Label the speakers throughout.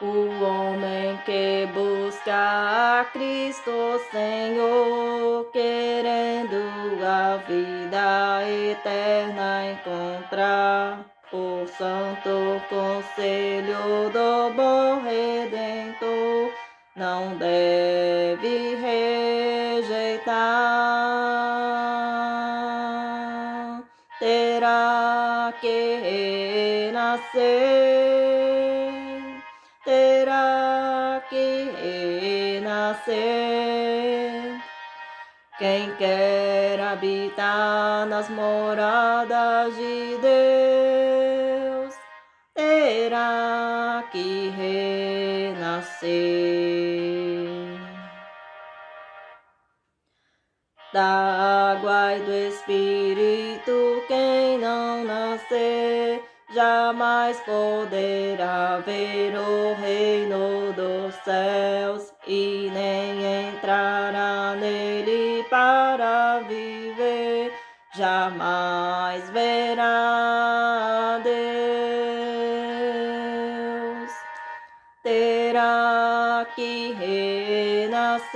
Speaker 1: O homem que busca a Cristo Senhor, querendo a vida eterna encontrar, o santo conselho do bom Redentor não deve rejeitar. Terá que renascer, terá que renascer. Quem quer habitar nas moradas de Deus, terá que renascer. Da água e do Espírito, quem não nascer, jamais poderá ver o reino dos céus, e nem entrará nele para viver, jamais verá Deus. Terá que renascer,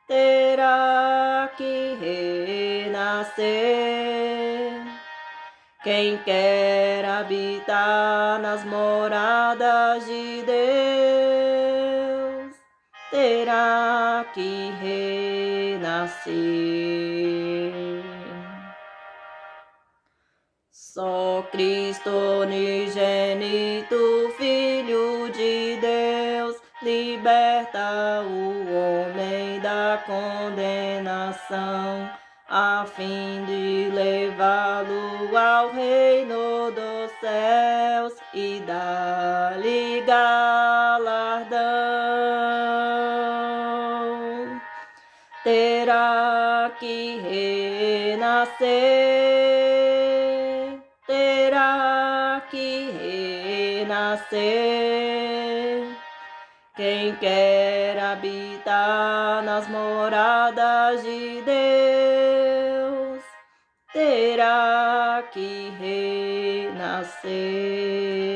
Speaker 1: terá que renascer. Quem quer habitar nas moradas de Deus, terá que renascer. Só Cristo unigênito, Filho de Deus, liberta o homem da condenação, a fim de levá-lo ao reino dos céus e dar-lhe galardão. Terá que renascer, terá que renascer. Quem quer habitar nas moradas de Deus, terá que renascer.